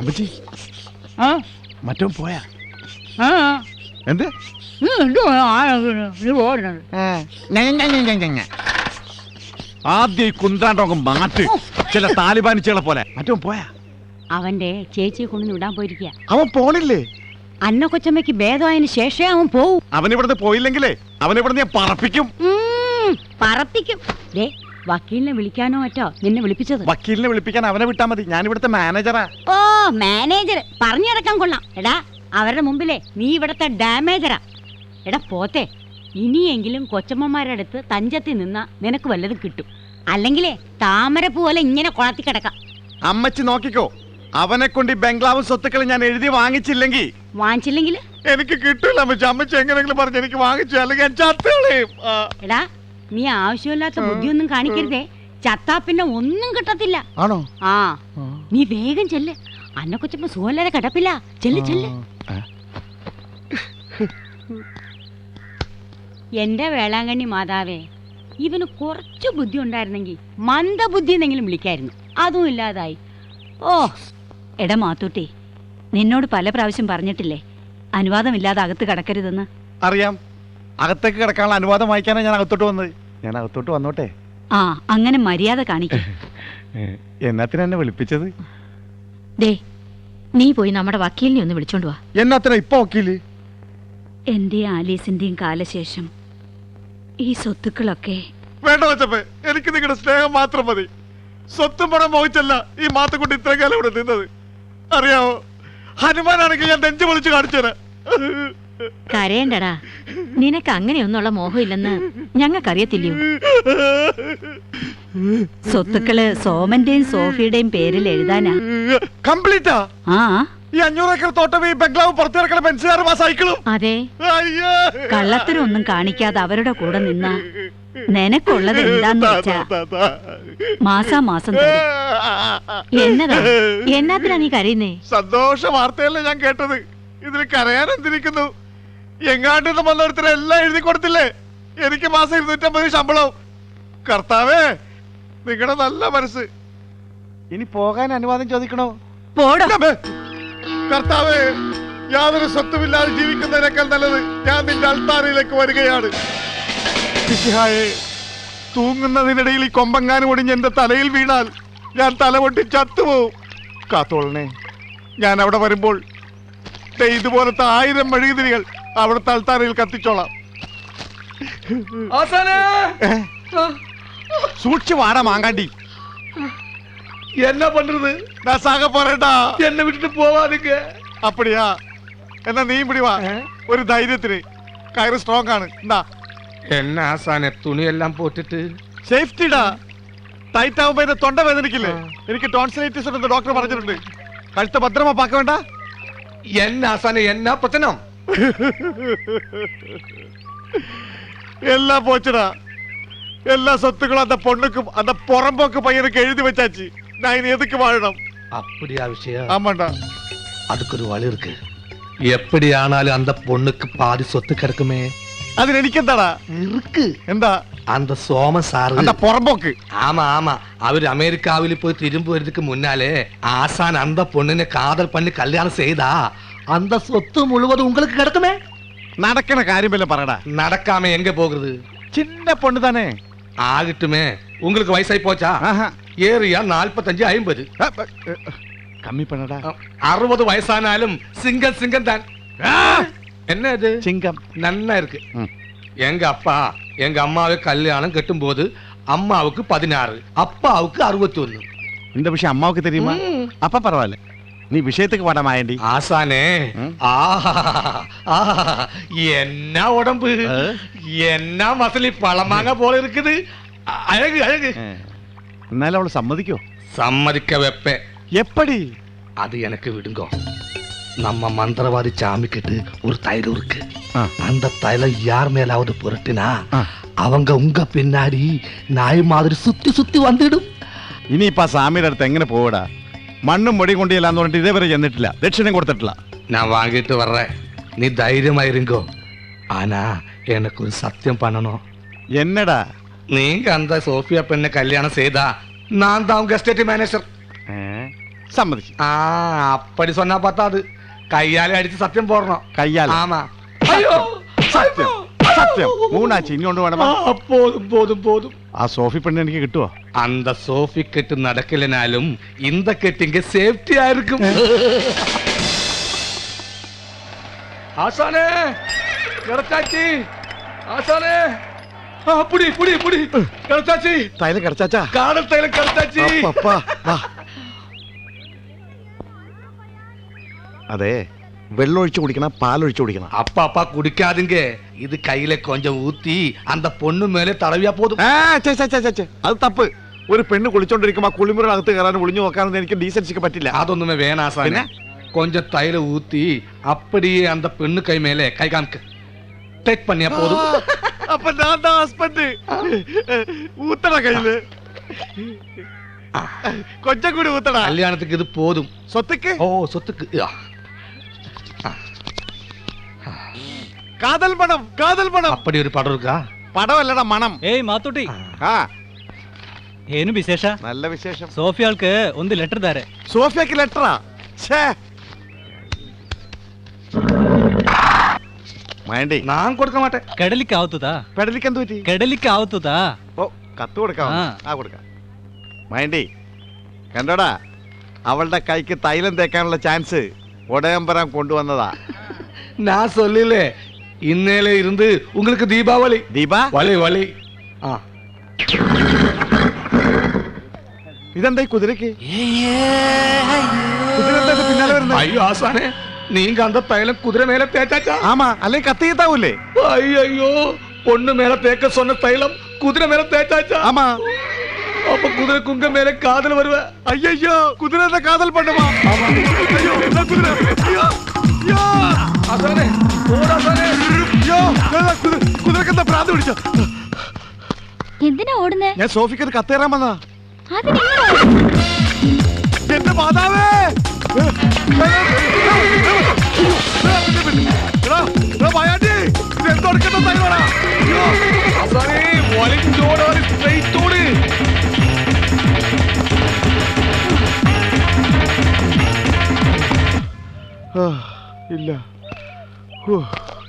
അമ്മച്ചി ആ മറ്റോ പോയാ ആ എന്ത് ആദ്യം ഈ കുന്താണ്ടോങ്കം മാറ്റ് ചില താലിബാനിച്ചുകളെ പോലെ മറ്റോ പോയാ അവന്റെ ചേച്ചിയെ കൊണ്ടു വിടാൻ പോയിരിക്കുക. അവൻ പോണില്ലേ? അന്ന കൊച്ചമ്മയ്ക്ക് ഭേദമായതിനു ശേഷമേ അവൻ പോവും. അവൻ ഇവിടുന്ന് പോയില്ലെങ്കിലേ അവൻ ഇവിടുന്ന് ഞാൻ പറപ്പിക്കും. പറപ്പിക്കും. ദേ വക്കീലിനെ വിളിക്കാനോ മറ്റോ നിന്നെ വിളിപ്പിച്ചത്? വക്കീലിനെ വിളിപ്പിക്കാൻ അവനെ വിട്ടാ മതി. ഞാൻ ഇവിടുത്തെ മാനേജറാ. ഓ മാനേജർ പറഞ്ഞു നടക്കാൻ കൊള്ളാം. എടാ അവരുടെ മുമ്പിലേ നീ ഇവിടത്തെ ഡാമേജറാ. എടാ പോത്തെ, ഇനിയെങ്കിലും കൊച്ചമ്മമാരുടെ അടുത്ത് തഞ്ചത്തി നിന്നാ നിനക്ക് വല്ലതും കിട്ടും. അല്ലെങ്കിലേ താമരപ്പൂ പോലെ ഇങ്ങനെ കുളത്തി കിടക്കാം. അമ്മച്ചി നോക്കിക്കോ, അവനെ കൊണ്ട് ഈ ബംഗ്ലാവും സ്വത്തുക്കളും ഞാൻ എഴുതി വാങ്ങിച്ചില്ലെങ്കിൽ എനിക്ക് കിട്ടില്ല. അമ്മച്ചി അമ്മച്ചി എങ്ങനെങ്കിലും പറഞ്ഞ് എനിക്ക് വാങ്ങിച്ചു, അല്ലെങ്കിൽ ഞാൻ ചത്തുകളയും. എടാ നീ ആവശ്യമില്ലാത്ത ബുദ്ധിയൊന്നും കാണിക്കരുതേ. ചത്താ പിന്നെ ഒന്നും കിട്ടത്തില്ല. ആണോ? ആ നീ വേഗം ചെല്ല്. അന്ന കൊച്ചമ്മ സുഖല്ലാതെ കിടപ്പില്ല. ചെല്ല് ചെല്ല്. എന്റെ വേളാങ്കണ്ണി മാതാവേ, ഇവന് കുറച്ചു ബുദ്ധി ഉണ്ടായിരുന്നെങ്കിൽ മന്ദബുദ്ധി എന്നെങ്കിലും വിളിക്കായിരുന്നു. അതും ഇല്ലാതായി. ഓ എടാ മാത്തൂട്ടി, നിന്നോട് പല പ്രാവശ്യം പറഞ്ഞിട്ടില്ലേ അനുവാദമില്ലാതെ അകത്ത് കിടക്കരുതെന്ന്? അറിയാം. അകത്തേക്ക് കിടക്കാനുള്ള അനുവാദം വായിക്കാനാണ് ഞാൻ അകത്തോട്ട് വന്നത്. ഞാൻ അകത്തോട്ട് വന്നോട്ടെ? ആ അങ്ങനെ മര്യാദ കാണിക്ക. എന്നാത്തിനാ എന്നെ വിളിപ്പിച്ചത്? ദേ നീ പോയി നമ്മുടെ വക്കീലിനെ ഒന്ന് വിളിച്ചോണ്ട് വാ. എന്നാത്തിനാ ഇപ്പൊ വക്കീല്? എന്റെയും ആലീസിന്റെയും കാലശേഷം ഈ സ്വത്തുക്കളൊക്കെ വേണ്ട വെച്ചപ്പോ എനിക്ക് നിങ്ങളുടെ സ്നേഹം മാത്രം മതി. സ്വത്തും പണം മോഹിച്ചല്ല ഈ മാത്തം കൊണ്ട് ഇത്രയും കാലം ഇവിടെ നിന്നത്. അറിയാവോ, ഹനുമാനാണെങ്കിൽ ഞാൻ നെഞ്ചു പൊളിച്ച് കാണിച്ചേരാ. കരയണ്ടടാ, നിനക്ക് അങ്ങനെയൊന്നുള്ള മോഹമില്ലെന്ന് ഞങ്ങൾക്കറിയത്തില്ലയോ? സ്വത്തുക്കള് സോമന്റെയും സോഫിയുടെയും പേരിൽ എഴുതാനാ. കംപ്ലീറ്റാ? ആ ഈ 500 ഏക്കർ തോട്ടം, ഈ ബംഗ്ലാവ്, പുറത്തു കിടക്കണ പെൻസുകാരും ആ സൈക്കിളും. അതെ, കള്ളത്തരൊന്നും കാണിക്കാതെ അവരുടെ കൂടെ നിന്ന നിനക്കുള്ളത് എന്താന്ന് വെച്ചാ മാസാമാസം എന്നതാ എന്നാത്തിനാ നീ കരയുന്നേ? സന്തോഷ വാർത്തയല്ലേ ഞാൻ കേട്ടത്. ഇതിന് കരയാൻ എന്തിരിക്കുന്നു? എങ്ങാണ്ട് വന്നോടത്തിന് എല്ലാം എഴുതി കൊടുത്തില്ലേ? എനിക്ക് മാസം 250 ശമ്പളം. കർത്താവേ, നിങ്ങളുടെ നല്ല മനസ്സ്. ഇനി പോകാൻ അനുവാദം ചോദിക്കണോ? കർത്താവേ, യാതൊരു സ്വത്തുമില്ലാതെ ജീവിക്കുന്നതിനേക്കാൾ നല്ലത് ഞാൻ നിന്റെ അൾത്താരയിലേക്ക് വരികയാണ്. തൂങ്ങുന്നതിനിടയിൽ ഈ കൊമ്പങ്ങാനും ഒടിഞ്ഞ് എന്റെ തലയിൽ വീണാൽ ഞാൻ തല പൊട്ടി ചത്തുപോകും. കാത്തോളണേ. ഞാൻ അവിടെ വരുമ്പോൾ ഇതുപോലത്തെ 1000 മെഴുകുതിരികൾ അവിടുത്തെ അൾത്താരയിൽ കത്തിച്ചോളാം. സൂക്ഷിച്ചു വാടാ മാങ്കാണ്ടി. என்ன பண்றது? நான் சாக போறேன்டா. என்ன விட்டுட்டு போவாதீங்க. அப்படியா? എന്നാ നീ ഇവിടെ വാ. ഒരു ധൈര്യത്തിന്. കയറ് സ്ട്രോങ് ആണ്. എന്താ என்ன ஆசானே, തുണിയെല്ലാം പോട്ടിട്ട് സേഫ്റ്റിടാ. ടൈറ്റ് ആവുമ്പോ എന്റെ തൊണ്ട വേദനിക്കില്ലേ? എനിക്ക് ടോൺസിലൈറ്റിസ് ഉണ്ടെന്ന് ഡോക്ടർ പറഞ്ഞിട്ടുണ്ട്. കഴുത്ത് ഭദ്രമാ പാക്ക വേണ്ട. என்ன ஆசானே, என்ன பிரச்சனை? എല്ലാം പോച്ചടാ. എല്ലാ സ്വത്തുക്കളും அந்த பொண்ணுக்கும் அந்த புறம்போக்கு பையனுக்கு எழுதி வச்சாச்சு. நான் இனி எதுக்கு வாழணும்? அப்படியா விஷயம்? ஆமாண்டா. அதுக்கு ஒரு வழி இருக்கு. எப்படி ஆனாலும் அந்த பொண்ணுக்கு பாதி சொத்து கிடக்குமே. அது എനിക്കെന്താടാ? இருக்கு. എന്താ? அந்த சோம சாரு, அந்த புறம்போக்கு. ஆமா ஆமா, அவர் அமெரிக்காவில் போய் திரும்பி வரதுக்கு முன்னாலே ஆசான் அந்த பொண்ணுனை காதல் பண்ணி கல்யாணம் செய்தா அந்த சொத்து முழுவதும் உங்களுக்கு கிடக்குமே. നടക്കണ കാര്യമെല്ലാം പറയടാ. நடக்காம எங்க போகுது? சின்ன பொண்ணு தானே. ஆகட்டுமே. உங்களுக்கு வயசாയി போச்சா? ஏரியா 45 50. கம்மி பண்ணடா. 60 வயசானாலும் சிங்கம் சிங்கம் தான். என்ன இது? சிங்கம். நன்னா இருக்கு. எங்க அப்பா எங்க அம்மாவை கல்யாணம் கட்டும் போது அம்மாவுக்கு 16, அப்பாவுக்கு 61. இந்த விஷயம் அம்மாவுக்கு தெரியுமா? அப்பா பரவாயில்ல, நீ விஷயத்துக்கு வாடா மாயண்டி. ஆசானே, என்ன உடம்பு, என்ன மசலி பழமாங்க போல இருக்குது. அழகு அழகு. എന്നാലും അവള് സമ്മതിക്കോ? சம்மதிக்க வைப்பேன். எப்படி? அது எனக்கு விடுங்க. நம்ம மந்திரவாதி சாமிக்கிட்டு ஒரு தைலம் இருக்கு. அந்த தைலம் யார் மேலாவது புரட்டினா அவங்க உங்க பின்னாடி நாய் மாதிரி சுத்தி சுத்தி வந்துடும். ഇനിയിപ്പോ സാമിയുടെ അടുത്ത് എങ്ങനെ പോവടാ? മണ്ണും പൊടി കൊണ്ടില്ലാന്ന് പറഞ്ഞിട്ട് ഇതേവരെ ചെന്നിട്ടില്ല, ദക്ഷിണം കൊടുത്തിട്ടില്ല. நான் வாங்கிட்டு வர்றேன், நீ தைரியமா இருங்கோ. ஆனா எனக்கு ஒரு சத்தியம் பண்ணணும். എന്നടാ? நீங்க அந்த சோஃபியா பெண்ணை கல்யாணம் செய்தா நான் தான் உங்க எஸ்டேட் மேனேஜர். സമ്മതിച്ചു. ആ അപ്പടി சொன்னா பத்தாது கையாലെ അടിച്ച് സത്യം പോരണം. കയ്യാൽ ആമാ. അയ്യോ സത്യം സത്യം മൂന്നാഴ്ച ഇനിയോണ്ട് വേണം. போதும் போதும் போதுം. ആ സോഫി പെണ്ണ് എനിക്ക് കിട്ടുവോ? அந்த சோஃபி கெட்டு நடக்கலனாலும் இந்த கெட்டிங்க சேஃப்டியா இருக்கும். ஆசானே கிடைச்சாச்சி. ஆசானே புடி புடி புடி கிடைச்சாச்சி. തൈലം കിടച്ചാച്ചാ? காடல் தைலம் கிடைச்சாச்சி. അപ്പപ്പാ, വാ. അതെ, വെള്ളമൊഴിച്ച് കുടിക്കണം പാലൊഴിച്ച് കുടിക്കണം? அப்பா அப்பா குடிக்காதுங்க. இது கையில கொஞ்சம் ஊத்தி அந்த பொண்ணு மேலே தடவியா போதும். അത് തപ്പ്. ഒരു പെണ്ണ് കുളിച്ചോണ്ടിരിക്കുമ്പോ ആ കുളിമുറിനകത്ത് കയറാനും ഒളിഞ്ഞു നോക്കാനൊന്നും എനിക്ക് ഡീസൻസിക്ക് പറ്റില്ല. അതൊന്നുമേ വേണം ആസാനെ. கொஞ்சம் தைல ஊத்தி அப்படியே அந்த பெண்ணு கை மேலே கை காமிக்க டேக் பண்ணியா போதும். അപ്പൊ ഞാൻ ഹസ്ബൻഡ് ഊത്തട കയ്യില് കൊഞ്ചം കൂടി ഊത്തട. கல்யாணத்துக்கு இது போதும். സ്വത്തുക്ക് ஓ சொத்துக்கு കാതൽ പണം, കാതൽ പണം. அப்படி ஒரு படம் இருக்கா? പടമല്ലട മണം. ಏಯ್ ಮಾತುಟಿ, ആ ಏನು ವಿಶೇಷ? നല്ല വിശേഷം. ಸೋಫಿಯಾಳ್ಗೆ ಒಂದು ಲೆಟರ್ ದಾರೆ. സോഫിയക്ക് ലെറ്ററാ? ഛേ വേണ്ടി. நான் கொடுக்க மாட்டேன். ಕಡಲಿಕ್ಕೆ ಆಗುತ್ತದಾ? പെടലിക്ക് എന്ത് പറ്റി? ಕಡಲಿಕ್ಕೆ ಆಗುತ್ತದಾ? ഓ കത്ത് കൊടുക്കാം. ആ. ആ കൊടുക്കാം. വേണ്ടി കണ്ടോടാ, അവളുടെ കൈക്ക് തൈലം തേക്കാനുള്ള ചാൻസ് ഉടയമ്പരം കൊണ്ടുവന്നതാ. நான் சொல்லல, இன்னையில இருந்து உங்களுக்கு தீபாவளி. ദീപ, வலி வலி. ஆ ഇതെന്താ ഈ കുതിരക്ക്? കുതിര എന്താ ഇത് പിന്നാലെ വരുന്നത്? ஐயோ ஆசானே, நீங்க அந்த தைலம் குதிரை மேல தேய்ச்சாச்சா? ആമാ, അല്ലെങ്കിൽ കത്തി കീത്താവൂലേ? ஐயோ பொண்ணு மேல தேய்க்க சொன்ன தைலம் குதிரை மேல தேய்ச்சாச்சா? ആമാ. அப்ப குதிரை குங்க மேல காதல் வருவ. അയ്യോ, കുതിരന്റെ കാതൽ പണ്ടുമാ. അയ്യോ, എന്താ കുതിര? അയ്യോ, അയ്യോ. ஆசானே ஓடாசானே. അയ്യോ, കുതിരക്ക് എന്താ ഭ്രാന്ത് പിടിച്ചോ? എന്തിനാ ഓടുന്നേ? ഞാൻ സോഫിക്ക് ഒരു കത്ത് തരാൻ വന്നതാ. അതിനെങ്ങനെ? എന്റെ മാതാവേ! ஆசானே வலிஞ்சோட ஸ்ட்ரைட்டோடு. ഇല്ല,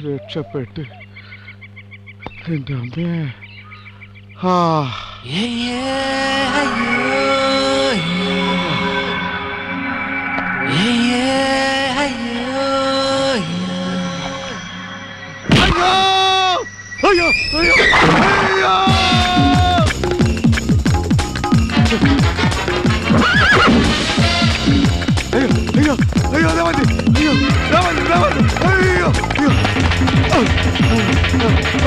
രക്ഷപ്പെട്ട്. എന്റെ അമ്മേ. ആ അയ്യോ, അയ്യോ, അയ്യോ. അയ്യോ, അയ്യോ, ദാ വണ്ടി. അയ്യോ, ദാ വണ്ടി, ദാ വണ്ടി. അയ്യോ, അയ്യോ.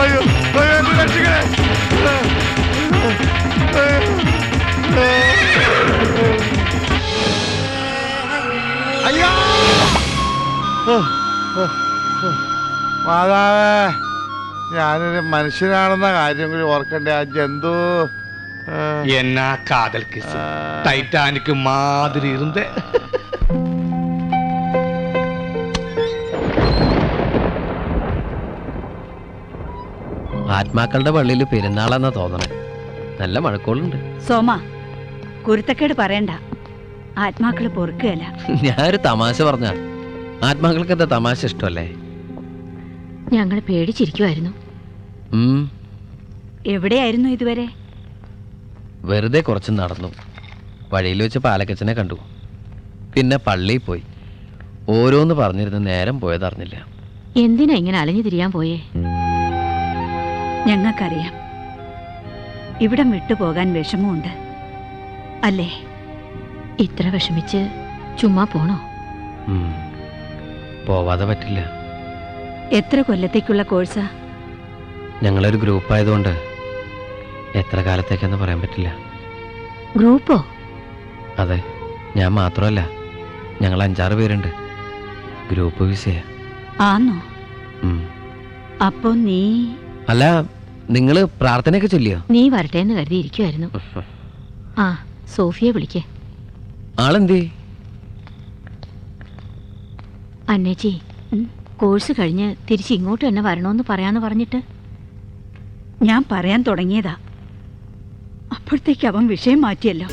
അയ്യോ, അയ്യോ, എന്നെ രക്ഷിക്കണേ. അയ്യോ. മാതാവേ, ഞാനൊരു മനുഷ്യനാണെന്ന കാര്യം കൂടി ഓർക്കണ്ടേ? ആ ജന്തു என்ன காதல் கிஸ், டைட்டானிக் மாதிரி இருந்த. ആത്മാക്കളുടെ പള്ളിയിൽ പെരുന്നാളെന്നാ തോന്നണേ. നല്ല മഴക്കോളുണ്ട്. സോമ, കുരുത്തക്കേട് പറയണ്ട. ആത്മാക്കള് പൊറുക്കുകയല്ല. ഞാനൊരു തമാശ പറഞ്ഞ. ആത്മാക്കൾക്ക് എന്താ തമാശ ഇഷ്ടമല്ലേ? ഞങ്ങൾ പേടിച്ചിരിക്കുമായിരുന്നു. എവിടെയായിരുന്നു ഇതുവരെ? വെറുതെ കുറച്ച് നടന്നു. വഴിയിൽ വെച്ച് പാലക്കച്ചനെ കണ്ടു. പിന്നെ പള്ളിയിൽ പോയി. ഓരോന്ന് പറഞ്ഞിരുന്ന് നേരം പോയതറിഞ്ഞില്ല. എന്തിനാ ഇങ്ങനെ അലഞ്ഞു തിരിയാൻ പോയേ? ഞങ്ങൾക്കറിയാം, ഇവിടം വിട്ടുപോകാൻ വിഷമമുണ്ട് അല്ലേ? ഇത്ര വിഷമിച്ച് ചുമ്മാ പോണോ? പോവാതെ പറ്റില്ല. എത്ര കൊല്ലത്തേക്കുള്ള കോഴ്സാ? ഞങ്ങളൊരു ഗ്രൂപ്പായതുകൊണ്ട് എത്ര കാലത്തേക്കെന്ന് പറയാൻ പറ്റില്ല. ഗ്രൂപ്പോ? അതെ, ഞാൻ മാത്രമല്ല, ഞങ്ങൾ 5-6 പേരുണ്ട്. ഗ്രൂപ്പ് വിസയാ. ആന്നോ? അപ്പോ നീ? അല്ല, നിങ്ങള് പ്രാർത്ഥനയൊക്കെ ചൊല്ലിയോ? നീ വരട്ടെ എന്ന് കരുതിയിരിക്കുമായിരുന്നു. ആ, സോഫിയെ വിളിക്കേ. ആളെന്തേ? അന്നേച്ചി, കോഴ്സ് കഴിഞ്ഞ് തിരിച്ച് ഇങ്ങോട്ട് തന്നെ വരണമെന്ന് പറയാന്ന് പറഞ്ഞിട്ട്. ഞാൻ പറയാൻ തുടങ്ങിയതാ, അപ്പോഴത്തേക്ക് അവൻ വിഷയം മാറ്റിയല്ലോ.